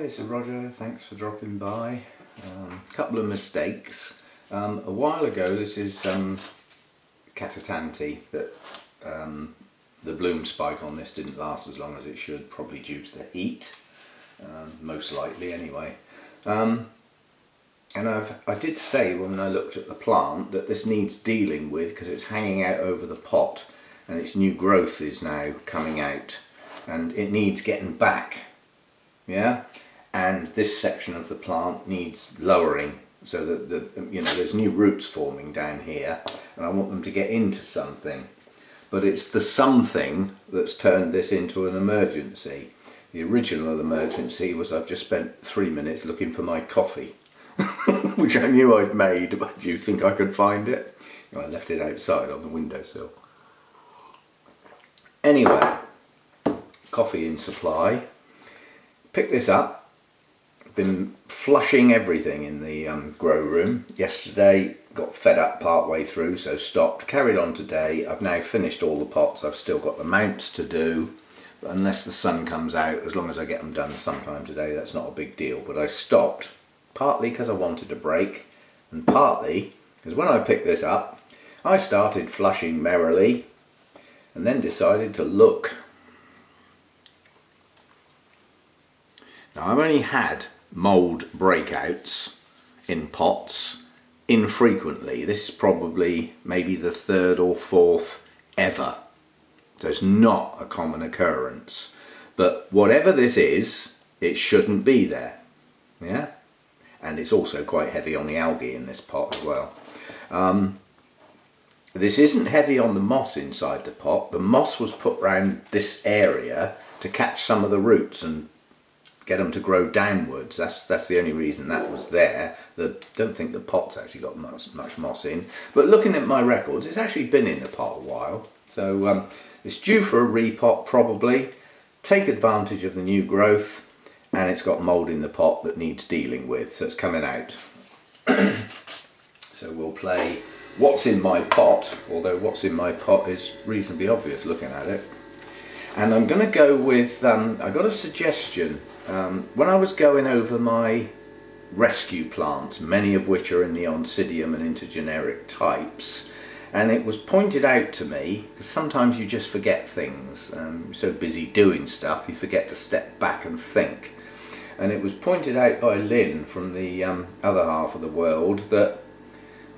this is Roger, thanks for dropping by. Couple of mistakes. A while ago, this is Catatanti, that the bloom spike on this didn't last as long as it should, probably due to the heat, most likely anyway. And I did say when I looked at the plant that this needs dealing with because it's hanging out over the pot and its new growth is now coming out and it needs getting back. Yeah, and this section of the plant needs lowering so that there's new roots forming down here and I want them to get into something, but it's the something that's turned this into an emergency. The original emergency was I've just spent 3 minutes looking for my coffee which I knew I'd made, but do you think I could find it? I left it outside on the windowsill. Anyway, coffee in supply. Picked this up, been flushing everything in the grow room. Yesterday got fed up part way through, so stopped, carried on today. I've now finished all the pots. I've still got the mounts to do, but unless the sun comes out, as long as I get them done sometime today, that's not a big deal. But I stopped, partly because I wanted a break, and partly because when I picked this up, I started flushing merrily and then decided to look. Now, I've only had mould breakouts in pots infrequently. This is probably maybe the 3rd or 4th ever. So it's not a common occurrence. But whatever this is, it shouldn't be there. Yeah? And it's also quite heavy on the algae in this pot as well. This isn't heavy on the moss inside the pot. The moss was put around this area to catch some of the roots and get them to grow downwards. That's the only reason that was there. Don't think the pot's actually got much moss in. But looking at my records, it's actually been in the pot a while. So it's due for a repot probably. Take advantage of the new growth, and it's got mould in the pot that needs dealing with, so it's coming out. So we'll play What's in My Pot, although what's in my pot is reasonably obvious looking at it. And I'm going to go with, I got a suggestion. When I was going over my rescue plants, many of which are in the Oncidium and intergeneric types, and it was pointed out to me, because sometimes you just forget things, you're so busy doing stuff you forget to step back and think, and it was pointed out by Lynn from the other half of the world that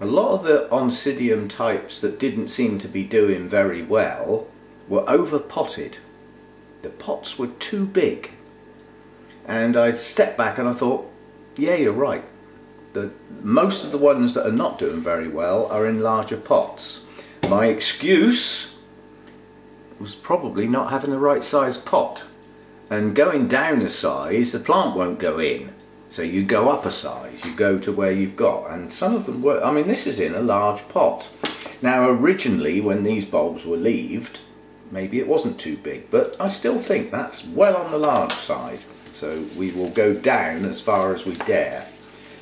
a lot of the Oncidium types that didn't seem to be doing very well were over potted. The pots were too big. And I stepped back and I thought, yeah, you're right. Most of the ones that are not doing very well are in larger pots. My excuse was probably not having the right size pot. And going down a size, the plant won't go in. So you go up a size, you go to where you've got. And some of them were, I mean, this is in a large pot. Now originally when these bulbs were leaved, maybe it wasn't too big, but I still think that's well on the large side. So we will go down as far as we dare,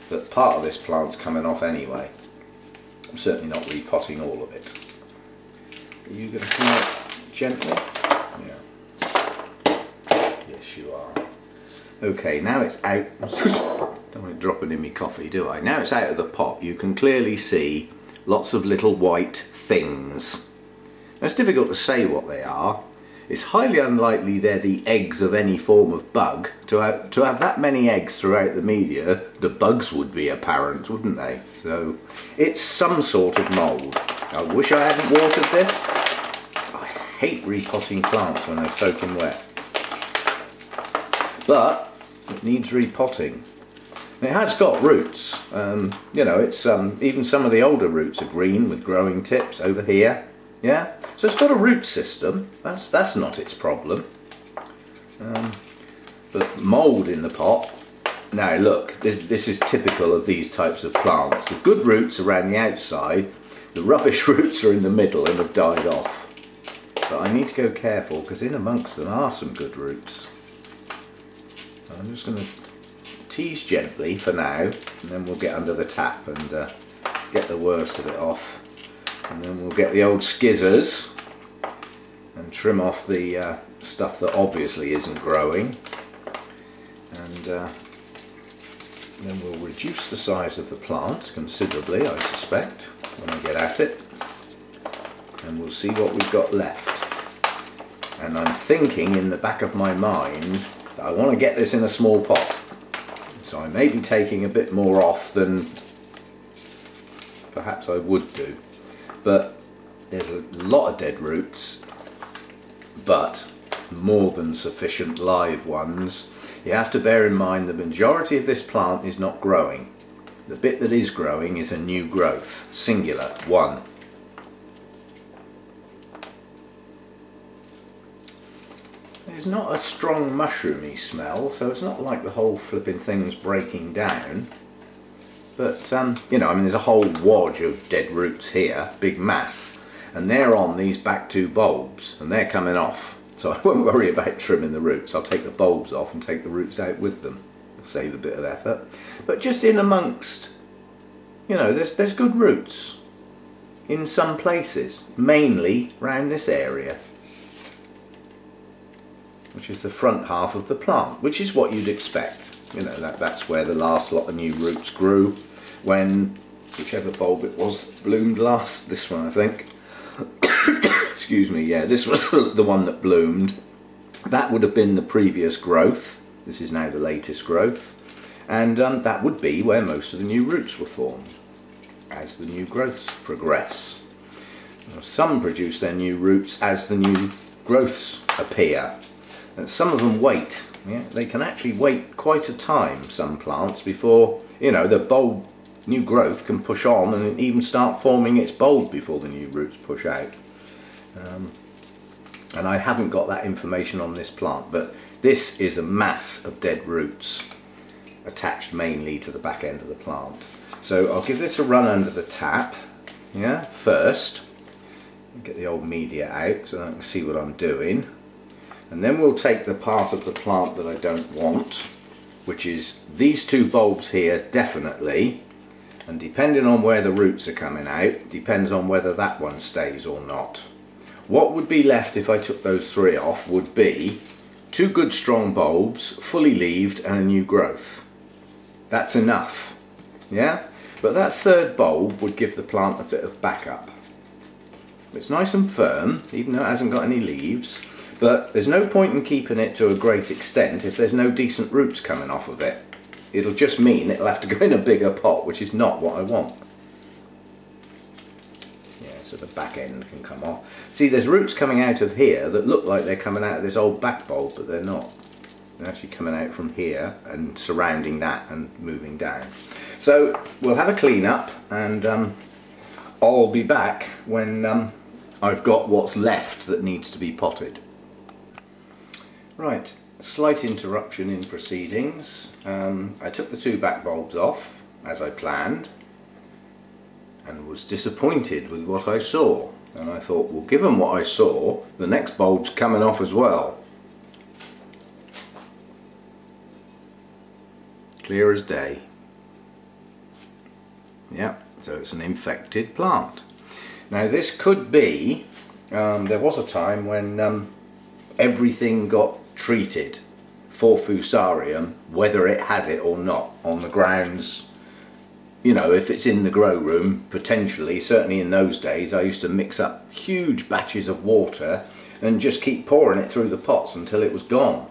but part of this plant's coming off anyway. I'm certainly not repotting all of it. Are you going to come out gently? Yeah. Yes, you are. Okay, now it's out. Don't want it dropping in my coffee, do I? Now it's out of the pot. You can clearly see lots of little white things. Now, it's difficult to say what they are. It's highly unlikely they're the eggs of any form of bug. To have that many eggs throughout the media, the bugs would be apparent, wouldn't they? So it's some sort of mould. I wish I hadn't watered this. I hate repotting plants when they're soaking wet. But it needs repotting. It has got roots. You know, it's even some of the older roots are green with growing tips over here. Yeah, so it's got a root system. That's not its problem. But mould in the pot. Now look, this is typical of these types of plants. The good roots are around the outside, the rubbish roots are in the middle and have died off. But I need to go careful because in amongst them are some good roots. I'm just going to tease gently for now, and then we'll get under the tap and get the worst of it off. And then we'll get the old skizzers and trim off the stuff that obviously isn't growing. And and then we'll reduce the size of the plant considerably, I suspect, when I get at it, and we'll see what we've got left. And I'm thinking in the back of my mind that I want to get this in a small pot, so I may be taking a bit more off than perhaps I would do, but there's a lot of dead roots, but more than sufficient live ones. You have to bear in mind the majority of this plant is not growing. The bit that is growing is a new growth, singular, one. There's not a strong mushroomy smell, so it's not like the whole flipping thing's breaking down. But, you know, I mean, there's a whole wodge of dead roots here, big mass, and they're on these back two bulbs, and they're coming off. So I won't worry about trimming the roots. I'll take the bulbs off and take the roots out with them. It'll save a bit of effort. But just in amongst, you know, there's good roots in some places, mainly around this area, which is the front half of the plant, which is what you'd expect. You know, that's where the last lot of new roots grew when whichever bulb it was that bloomed last. This one, I think. Excuse me, yeah, this was the one that bloomed. That would have been the previous growth. This is now the latest growth. And that would be where most of the new roots were formed as the new growths progress. Now, some produce their new roots as the new growths appear. And some of them wait. Yeah, they can actually wait quite a time, some plants, before, you know, the bulb new growth can push on and even start forming its bulb before the new roots push out. And I haven't got that information on this plant, but this is a mass of dead roots attached mainly to the back end of the plant. So I'll give this a run under the tap, yeah, first. Get the old media out so I can see what I'm doing. And then we'll take the part of the plant that I don't want, which is these two bulbs here, definitely. And depending on where the roots are coming out, depends on whether that one stays or not. What would be left if I took those three off would be two good strong bulbs, fully leaved, and a new growth. That's enough, yeah? But that third bulb would give the plant a bit of backup. It's nice and firm, even though it hasn't got any leaves, but there's no point in keeping it to a great extent if there's no decent roots coming off of it. It'll just mean it'll have to go in a bigger pot, which is not what I want. Yeah, so the back end can come off. See, there's roots coming out of here that look like they're coming out of this old back bulb, but they're not. They're actually coming out from here and surrounding that and moving down. So we'll have a clean up, and I'll be back when I've got what's left that needs to be potted. Right. Slight interruption in proceedings. I took the two back bulbs off as I planned and was disappointed with what I saw, and I thought, well, given what I saw, the next bulb's coming off as well. Clear as day. Yeah, so it's an infected plant. Now this could be, there was a time when everything got treated for fusarium, whether it had it or not, on the grounds, you know, if it's in the grow room, potentially. Certainly in those days I used to mix up huge batches of water and just keep pouring it through the pots until it was gone,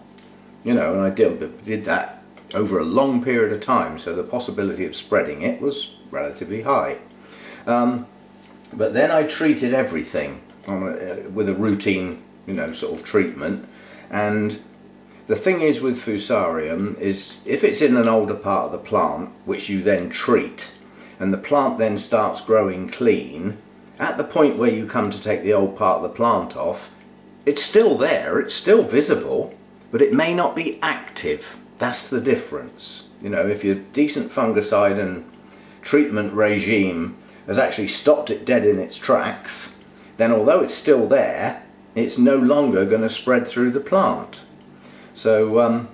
you know, and I did that over a long period of time, so the possibility of spreading it was relatively high. But then I treated everything with a routine, you know, sort of treatment. And the thing is with fusarium is if it's in an older part of the plant, which you then treat, and the plant then starts growing clean, at the point where you come to take the old part of the plant off, it's still there, it's still visible, but it may not be active. That's the difference. You know, if your decent fungicide and treatment regime has actually stopped it dead in its tracks, then although it's still there, it's no longer going to spread through the plant. So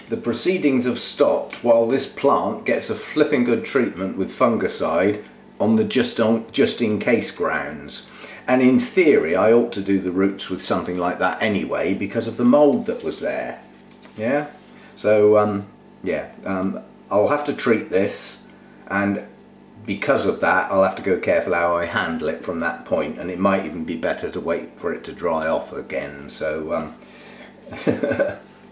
the proceedings have stopped while this plant gets a flipping good treatment with fungicide on the just in case grounds. And in theory I ought to do the roots with something like that anyway because of the mould that was there. Yeah? So yeah, I'll have to treat this, and because of that I'll have to go careful how I handle it from that point, and it might even be better to wait for it to dry off again. So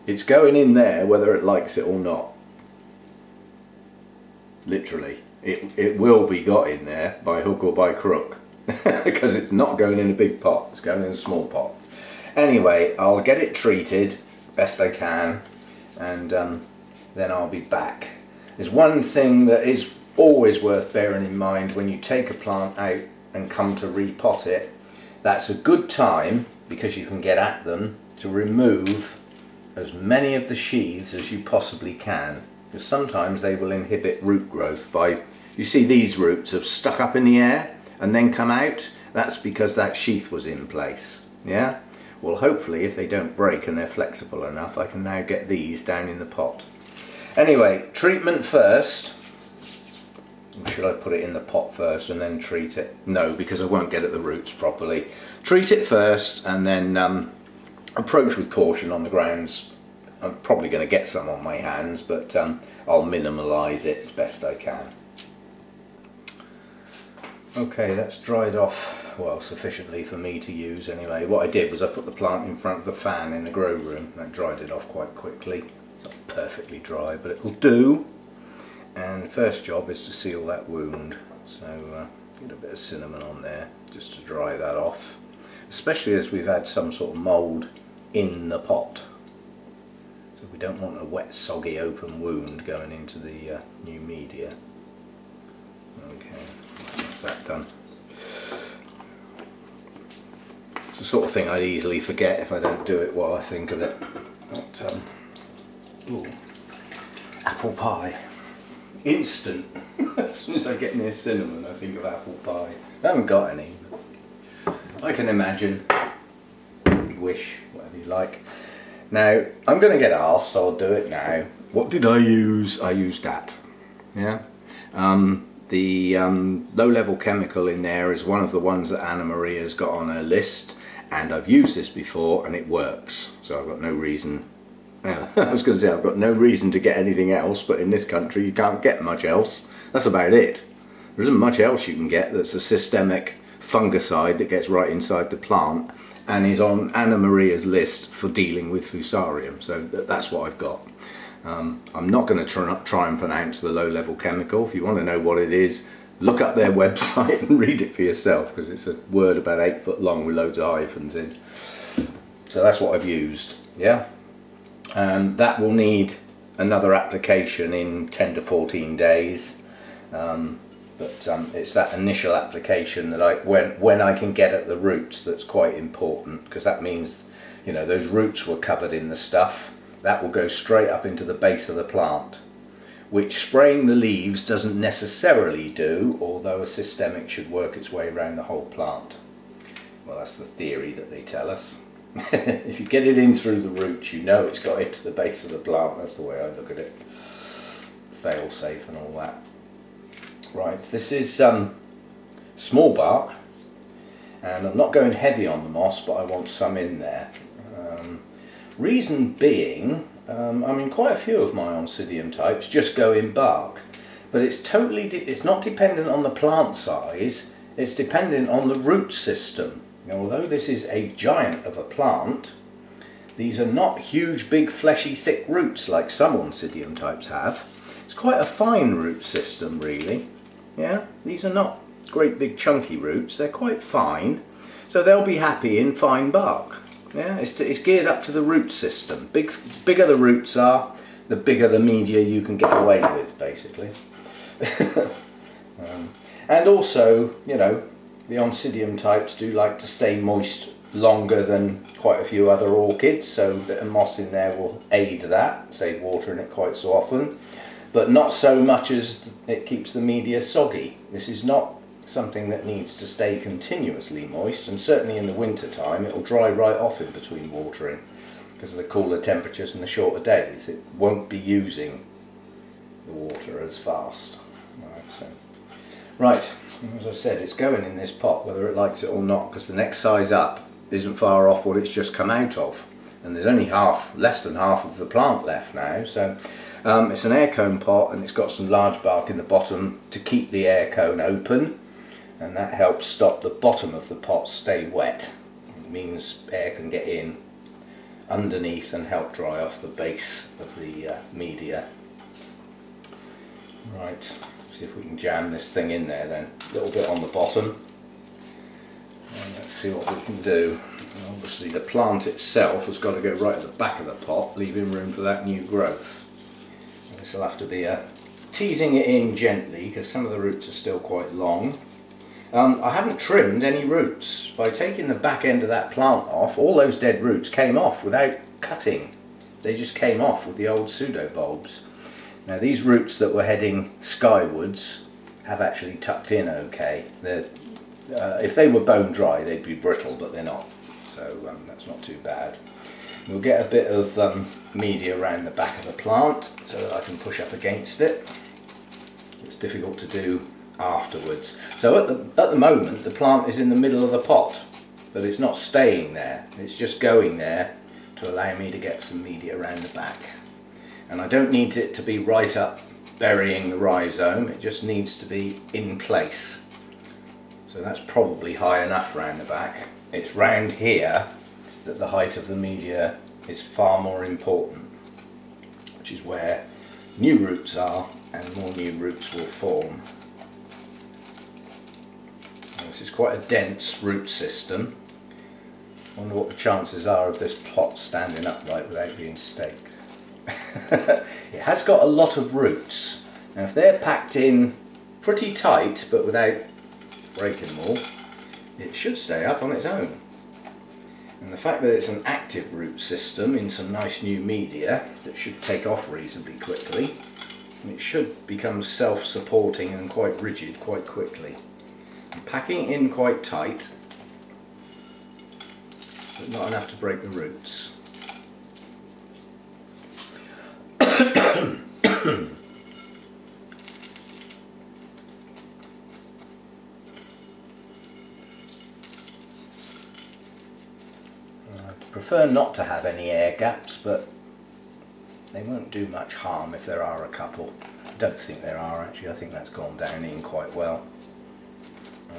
it's going in there whether it likes it or not. Literally, it will be got in there by hook or by crook, because it's not going in a big pot, it's going in a small pot. Anyway, I'll get it treated best I can, and then I'll be back. There's one thing that is always worth bearing in mind when you take a plant out and come to repot it. That's a good time, because you can get at them, to remove as many of the sheaths as you possibly can, because sometimes they will inhibit root growth by, you see these roots have stuck up in the air and then come out. That's because that sheath was in place. Yeah, well, hopefully if they don't break and they're flexible enough, I can now get these down in the pot. Anyway, treatment first. Should I put it in the pot first and then treat it? No, because I won't get at the roots properly. Treat it first, and then approach with caution on the grounds. I'm probably going to get some on my hands, but I'll minimalise it as best I can. Okay, that's dried off, well, sufficiently for me to use anyway. What I did was I put the plant in front of the fan in the grow room. That dried it off quite quickly. It's not perfectly dry, but it'll do. And the first job is to seal that wound, so get a bit of cinnamon on there just to dry that off, especially as we've had some sort of mould in the pot, so we don't want a wet, soggy, open wound going into the new media. Okay, that's that done. It's the sort of thing I'd easily forget if I don't do it while I think of it. But, ooh, apple pie. Instant. As soon as I get near cinnamon I think of apple pie. I haven't got any. I can imagine, wish, whatever you like. Now I'm going to get asked, so I'll do it now. What did I use? I used that. Yeah. The low-level chemical in there is one of the ones that Anna Maria's got on her list, and I've used this before and it works, so I've got no reason. I was going to say I've got no reason to get anything else, but in this country you can't get much else. That's about it. There isn't much else you can get that's a systemic fungicide that gets right inside the plant and is on Anna Maria's list for dealing with Fusarium. So that's what I've got. I'm not going to try and pronounce the low-level chemical. If you want to know what it is, look up their website and read it for yourself, because it's a word about 8 foot long with loads of hyphens in. So that's what I've used. Yeah. And that will need another application in 10 to 14 days, but it's that initial application that when I can get at the roots that's quite important, because that means, you know, those roots were covered in the stuff that will go straight up into the base of the plant, which spraying the leaves doesn't necessarily do, although a systemic should work its way around the whole plant. Well, that's the theory that they tell us. If you get it in through the roots, you know it's got it to the base of the plant. That's the way I look at it. Fail safe and all that. Right, this is small bark, and I'm not going heavy on the moss, but I want some in there. Reason being, I mean, quite a few of my Oncidium types just go in bark, but it's not dependent on the plant size, it's dependent on the root system. Now, although this is a giant of a plant, these are not huge, big, fleshy, thick roots like some Oncidium types have. It's quite a fine root system, really. Yeah, these are not great big chunky roots, they're quite fine, so they'll be happy in fine bark. Yeah, it's geared up to the root system. Bigger the roots are, the bigger the media you can get away with, basically. And also, you know, the Oncidium types do like to stay moist longer than quite a few other orchids, so a bit of moss in there will aid that, save watering it quite so often, but not so much as it keeps the media soggy. This is not something that needs to stay continuously moist, and certainly in the winter time it will dry right off in between watering because of the cooler temperatures and the shorter days. It won't be using the water as fast. Right, as I said, it's going in this pot whether it likes it or not, because the next size up isn't far off what it's just come out of. and there's only less than half of the plant left now. So it's an air cone pot, and it's got some large bark in the bottom to keep the air cone open, and that helps stop the bottom of the pot stay wet. It means air can get in underneath and help dry off the base of the media. Right, let's see if we can jam this thing in there then. A little bit on the bottom. And let's see what we can do. And obviously the plant itself has got to go right at the back of the pot, leaving room for that new growth. And this will have to be teasing it in gently, because some of the roots are still quite long. I haven't trimmed any roots. By taking the back end of that plant off, all those dead roots came off without cutting. They just came off with the old pseudo-bulbs. Now these roots that were heading skywards have actually tucked in okay. If they were bone dry, they'd be brittle, but they're not. So that's not too bad. We'll get a bit of media around the back of the plant so that I can push up against it. It's difficult to do afterwards. So at the moment the plant is in the middle of the pot, but it's not staying there. It's just going there to allow me to get some media around the back. And I don't need it to be right up burying the rhizome, it just needs to be in place. So that's probably high enough round the back. It's round here that the height of the media is far more important, which is where new roots are, and more new roots will form. And this is quite a dense root system. I wonder what the chances are of this pot standing upright without being staked. It has got a lot of roots. Now if they're packed in pretty tight but without breaking them all, it should stay up on its own. And the fact that it's an active root system in some nice new media that should take off reasonably quickly, it should become self-supporting and quite rigid quite quickly. I'm packing it in quite tight, but not enough to break the roots. I prefer not to have any air gaps, but they won't do much harm if there are a couple. I don't think there are actually, I think that's gone down in quite well.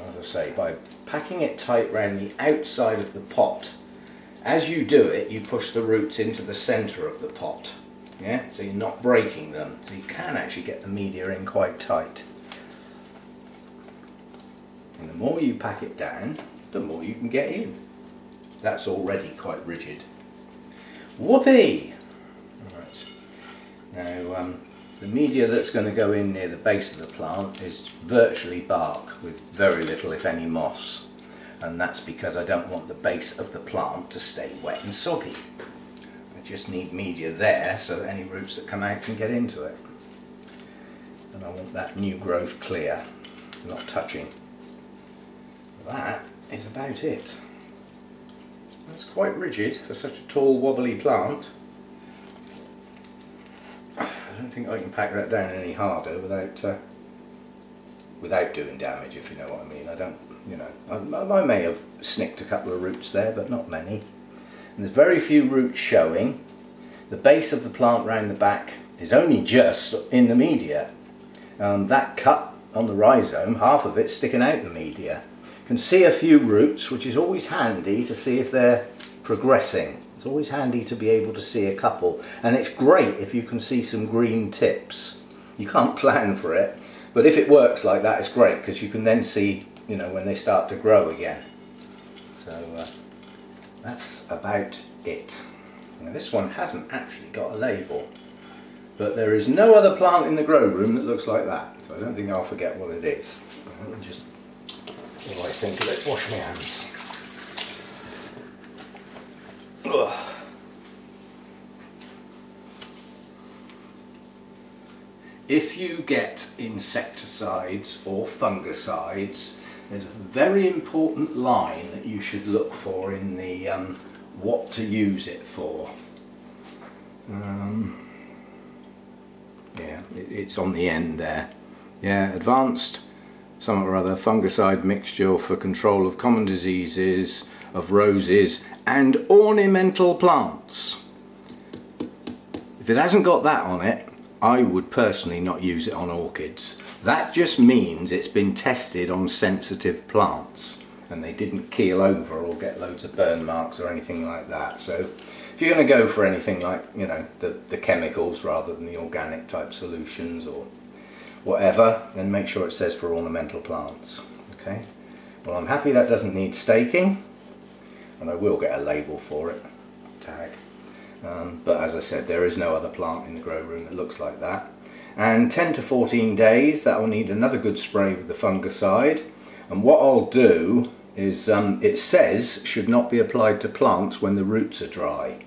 As I say, by packing it tight round the outside of the pot, as you do it you push the roots into the centre of the pot. Yeah, so you're not breaking them, so you can actually get the media in quite tight. And the more you pack it down, the more you can get in. That's already quite rigid. Whoopee! Right. Now the media that's going to go in near the base of the plant is virtually bark with very little if any moss, and that's because I don't want the base of the plant to stay wet and soggy. I just need media there so that any roots that come out can get into it. And I want that new growth clear, not touching. That is about it. That's quite rigid for such a tall wobbly plant. I don't think I can pack that down any harder without doing damage, if you know what I mean. I don't, you know, I may have snicked a couple of roots there, but not many. And there's very few roots showing. The base of the plant round the back is only just in the media. That cut on the rhizome, half of it sticking out the media. You can see a few roots, which is always handy to see if they're progressing. It's always handy to be able to see a couple, and it's great if you can see some green tips. You can't plan for it, but if it works like that, it's great because you can then see, you know, when they start to grow again. So that's about it. Now, this one hasn't actually got a label, but there is no other plant in the grow room that looks like that, so I don't think I'll forget what it is. Let me just, what do I think of it? Wash my hands. Ugh. If you get insecticides or fungicides, there's a very important line that you should look for in the what to use it for. Yeah, it's on the end there. Yeah, advanced some or other fungicide mixture for control of common diseases, of roses and ornamental plants. If it hasn't got that on it, I would personally not use it on orchids. That just means it's been tested on sensitive plants and they didn't keel over or get loads of burn marks or anything like that. So if you're going to go for anything like, you know, the chemicals rather than the organic type solutions or whatever, then make sure it says for ornamental plants. Okay, well, I'm happy that doesn't need staking, and I will get a label for it, tag. But as I said, there is no other plant in the grow room that looks like that. And 10 to 14 days, that will need another good spray with the fungicide. And what I'll do is, it says should not be applied to plants when the roots are dry.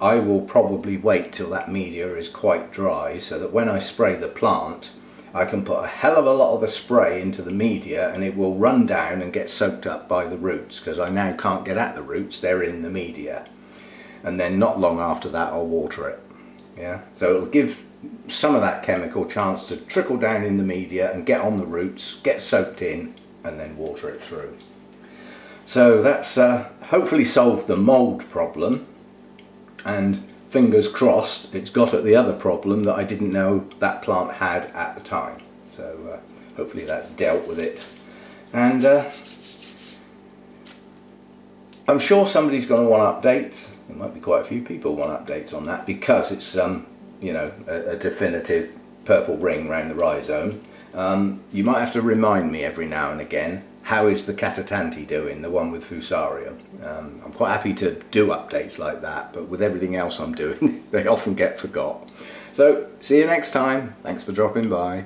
I will probably wait till that media is quite dry so that when I spray the plant, I can put a hell of a lot of the spray into the media and it will run down and get soaked up by the roots, because I now can't get at the roots, they're in the media. And then not long after that I'll water it. Yeah, so it'll give some of that chemical chance to trickle down in the media and get on the roots, get soaked in, and then water it through. So that's hopefully solved the mould problem, and fingers crossed it's got at the other problem that I didn't know that plant had at the time. So hopefully that's dealt with it. And I'm sure somebody's going to want updates. There might be quite a few people want updates on that, because it's you know, a definitive purple ring around the rhizome. You might have to remind me every now and again, how is the Catatanti doing, the one with Fusarium? I'm quite happy to do updates like that, but with everything else I'm doing, they often get forgot. So, see you next time. Thanks for dropping by.